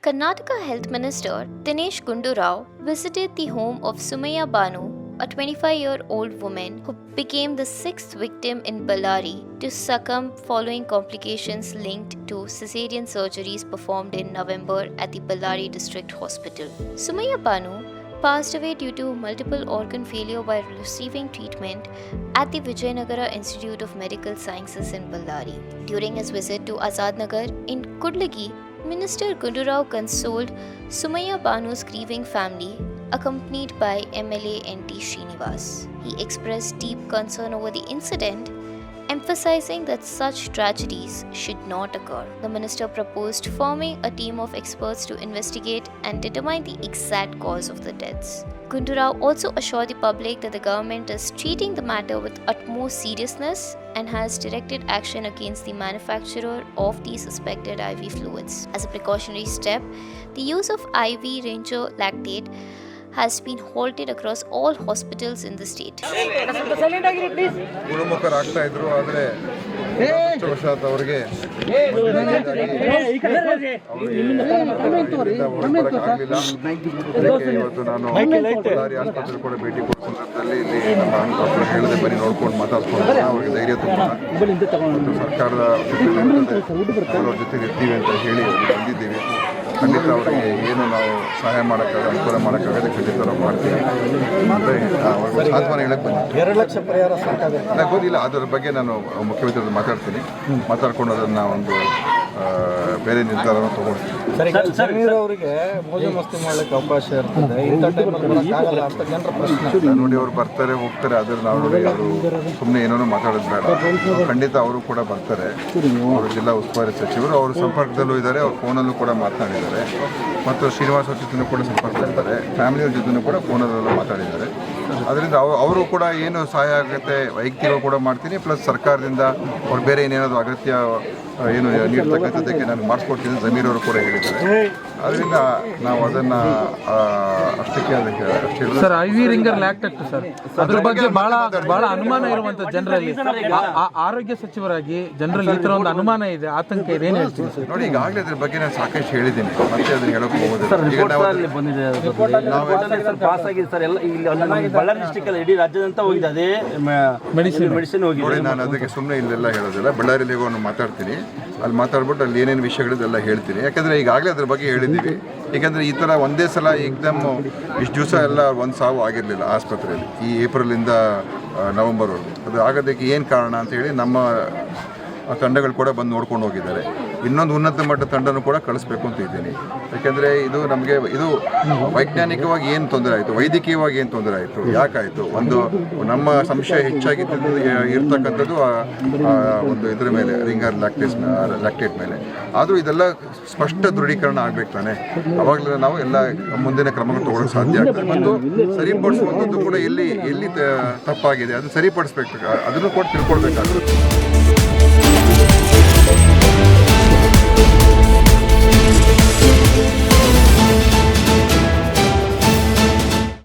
Karnataka Health Minister Dinesh Gundu Rao visited the home of Sumaya Banu, a 25-year-old woman who became the sixth victim in Ballari to succumb following complications linked to cesarean surgeries performed in November at the Ballari District Hospital. Sumaya Banu passed away due to multiple organ failure while receiving treatment at the Vijayanagara Institute of Medical Sciences in Ballari. During his visit to Azad Nagar in Kudlagi, Minister Gundu Rao consoled Sumaya Banu's grieving family, accompanied by MLA NT Srinivas. He expressed deep concern over the incident, emphasizing that such tragedies should not occur. The minister proposed forming a team of experts to investigate and determine the exact cause of the deaths. Gundu Rao also assured the public that the government is treating the matter with utmost seriousness and has directed action against the manufacturer of the suspected IV fluids. As a precautionary step, the use of IV Ranger lactate has been halted across all hospitals in the state. ಗುಣಮುಖರಾಗ್ತಾ ಇದ್ರು, ಆದರೆ ವಶಾತ್ ಅವರಿಗೆ ಬರೋಕ್ಕಾಗಲಿಲ್ಲ. ಅದಕ್ಕೆ ಇವತ್ತು ನಾನು ಬಳ್ಳಾರಿ ಆಸ್ಪತ್ರೆ ಕೂಡ ಭೇಟಿ ಕೊಟ್ಟ ಸಂದರ್ಭದಲ್ಲಿ ಇಲ್ಲಿ ನಮ್ಮ ಡಾಕ್ಟರ್ ಹೇಳಿದೆ, ಬನ್ನಿ ನೋಡ್ಕೊಂಡು ಮಾತಾಡ್ಸ್ಕೊಂಡು ಅವ್ರಿಗೆ ಧೈರ್ಯ ತುಂಬೋಣ, ಮತ್ತು ಸರ್ಕಾರದ ಅವರ ಜೊತೆಗೆ ಇರ್ತೀವಿ ಅಂತ ಹೇಳಿ ಬಂದಿದ್ದೀವಿ. ಖಂಡಿತ ಅವರಿಗೆ ಏನು ನಾವು ಸಹಾಯ ಮಾಡೋಕ್ಕಾಗ ಅನುಕೂಲ ಮಾಡೋಕ್ಕಾಗದೆ ಖಂಡಿತ ನಾವು ಮಾಡ್ತೀವಿ ಅಂದರೆ ಅವ್ರಿಗೆ ಸಾಂತ್ವನ ಹೇಳಕ್ಕೆ ಬಂದಿದ್ದೀವಿ. 2 ಲಕ್ಷ ಪರಿಹಾರ ಸಾಕಾಗುತ್ತೆ ನನಗೆ ಗೊತ್ತಿಲ್ಲ, ಅದರ ಬಗ್ಗೆ ನಾನು ಮುಖ್ಯಮಂತ್ರಿ ಮಾತಾಡ್ಕೊಂಡು ಅದನ್ನು ಒಂದು ಬೇರೆ ನಿರ್ಧಾರವನ್ನು ತೊಗೊಳ್ತೀನಿ. ಸರಿ, ಸಮೀರ್ ಅವರಿಗೆ ಮೋಜು ಮಸ್ತಿ ಮಾಡಲಿಕ್ಕೆ ಅವಕಾಶ ಇರ್ತದೆ, ಇಂಥ ಟೈಮಲ್ಲಿ ಬರೋಕ್ಕಾಗಲ್ಲ ಅಂತ ಜನರ ಪ್ರಶ್ನೆ. ನೋಡಿ, ಅವ್ರು ಬರ್ತಾರೆ ಹೋಗ್ತಾರೆ, ಆದರೆ ನಾವು ನೋಡಿ ಅವರು ಸುಮ್ಮನೆ ಏನೋ ಮಾತಾಡೋದು ಬೇಡ. ಖಂಡಿತ ಅವರು ಕೂಡ ಬರ್ತಾರೆ. ಅವರು ಜಿಲ್ಲಾ ಉಸ್ತುವಾರಿ ಸಚಿವರು, ಅವರು ಸಂಪರ್ಕದಲ್ಲೂ ಇದ್ದಾರೆ, ಅವ್ರ ಫೋನಲ್ಲೂ ಕೂಡ ಮಾತನಾಡಿದ್ದಾರೆ, ಮತ್ತು ಶ್ರೀನಿವಾಸ್ ಅವ್ರ ಜೊತೆನೂ ಕೂಡ ಸಂಪರ್ಕದಲ್ಲಿದ್ದಾರೆ, ಫ್ಯಾಮಿಲಿಯವ್ರ ಜೊತೆನೂ ಕೂಡ ಫೋನಲ್ಲೆಲ್ಲ ಮಾತಾಡಿದ್ದಾರೆ. ಅದರಿಂದ ಅವರು ಕೂಡ ಏನು ಸಹಾಯ ಆಗುತ್ತೆ ವೈಯಕ್ತಿಕ ಕೂಡ ಮಾಡ್ತೀನಿ, ಪ್ಲಸ್ ಸರ್ಕಾರದಿಂದ ಅವ್ರು ಬೇರೆ ಏನೇನಾದರೂ ಅಗತ್ಯ ಏನು ನೀಡ್ತಕ್ಕಂಥದ್ದಕ್ಕೆ ನಾನು ಮಾಡಿಸ್ಕೊಡ್ತೀನಿ ಜಮೀರ್ ಅವರು ಕೂಡ ಹೇಳಿದ್ದಾರೆ. ಅದರಿಂದ ನಾವು ಅದನ್ನು ಅಷ್ಟಕ್ಕೆ sir, IV ringer lactate sir, ಅದ್ರ ಬಗ್ಗೆ ಬಹಳ ಅನುಮಾನ ಇರುವಂತ ಜನರಲ್ಲಿ, ಆರೋಗ್ಯ ಸಚಿವರಾಗಿ ಜನರಲ್ಲಿ ಈ ತರ ಒಂದು ಅನುಮಾನ ಇದೆ, ಆತಂಕ ಇದೆ, ಏನು ಹೇಳ್ತೀನಿ ಸರ್? ನೋಡಿ, ಈಗಾಗಲೇ ಅದ್ರ ಬಗ್ಗೆ ನಾನು ಸಾಕಷ್ಟು ಹೇಳಿದ್ದೀನಿ, ಮತ್ತೆ ಅದನ್ನ ಹೇಳೋಕೆ ಹೋಗೋದಿಲ್ಲ. ಪಾಸ್ ಆಗಿದೆ ಸರ್, ಎಲ್ಲ ಇಲ್ಲಿ ಬಳ್ಳಾರಿ ಡಿಸ್ಟ್ರಿಕ್ಟ್ ಅಲ್ಲಿ ಇಡೀ ರಾಜ್ಯದಂತ ಹೋಗಿದೆ, ಅದೇ ಮೆಡಿಸಿನ್ ಹೋಗಿದೆ. ನೋಡಿ, ನಾನು ಅದಕ್ಕೆ ಸುಮ್ಮನೆ ಇಲ್ಲೆಲ್ಲ ಹೇಳೋದಿಲ್ಲ, ಬಳ್ಳಾರಿಯಲ್ಲಿ ನಾನು ಮಾತಾಡ್ತೀನಿ, ಅಲ್ಲಿ ಮಾತಾಡ್ಬಿಟ್ಟು ಅಲ್ಲಿ ಏನೇನು ವಿಷಯಗಳಿದೆಲ್ಲ ಹೇಳ್ತೀನಿ. ಯಾಕಂದರೆ ಈಗಾಗಲೇ ಅದ್ರ ಬಗ್ಗೆ ಹೇಳಿದ್ದೀವಿ. ಏಕೆಂದರೆ ಈ ಥರ ಒಂದೇ ಸಲ ಏಕ್ದಮ್ ಇಷ್ಟು ದಿವಸ ಎಲ್ಲ ಒಂದು ಸಾವು ಆಗಿರಲಿಲ್ಲ ಆಸ್ಪತ್ರೆಯಲ್ಲಿ, ಈ ಏಪ್ರಿಲಿಂದ ನವಂಬರ್ವರೆಗೂ. ಅದು ಆಗೋದಕ್ಕೆ ಏನು ಕಾರಣ ಅಂತ ಹೇಳಿ ನಮ್ಮ ತಂಡಗಳು ಕೂಡ ಬಂದು ನೋಡ್ಕೊಂಡು ಹೋಗಿದ್ದಾರೆ. ಇನ್ನೊಂದು ಉನ್ನತ ಮಟ್ಟದ ತಂಡನೂ ಕೂಡ ಕಳಿಸ್ಬೇಕು ಅಂತ ಇದ್ದೀನಿ. ಯಾಕೆಂದರೆ ಇದು ನಮಗೆ ಇದು ವೈಜ್ಞಾನಿಕವಾಗಿ ಏನು ತೊಂದರೆ ಆಯಿತು, ವೈದ್ಯಕೀಯವಾಗಿ ಏನು ತೊಂದರೆ ಆಯಿತು, ಯಾಕಾಯಿತು, ಒಂದು ನಮ್ಮ ಸಂಶಯ ಹೆಚ್ಚಾಗಿ ಇರ್ತಕ್ಕಂಥದ್ದು ಒಂದು ಇದರ ಮೇಲೆ, ರಿಂಗರ್ ಲ್ಯಾಕ್ಟೇಟ್ ಮೇಲೆ. ಆದರೂ ಇದೆಲ್ಲ ಸ್ಪಷ್ಟ ದೃಢೀಕರಣ ಆಗಬೇಕು ತಾನೆ, ಅವಾಗಲೇ ನಾವು ಎಲ್ಲ ಮುಂದಿನ ಕ್ರಮಗಳು ತಗೊಳ್ಳೋಕೆ ಸಾಧ್ಯ ಆಗ್ತದೆ. ಮತ್ತು ಸರಿಪಡಿಸುವಂಥದ್ದು ಕೂಡ ಎಲ್ಲಿ ತಪ್ಪಾಗಿದೆ ಅದು ಸರಿಪಡಿಸ್ಬೇಕು, ಅದನ್ನು ಕೂಡ ತಿಳ್ಕೊಳ್ಬೇಕಾಗುತ್ತೆ.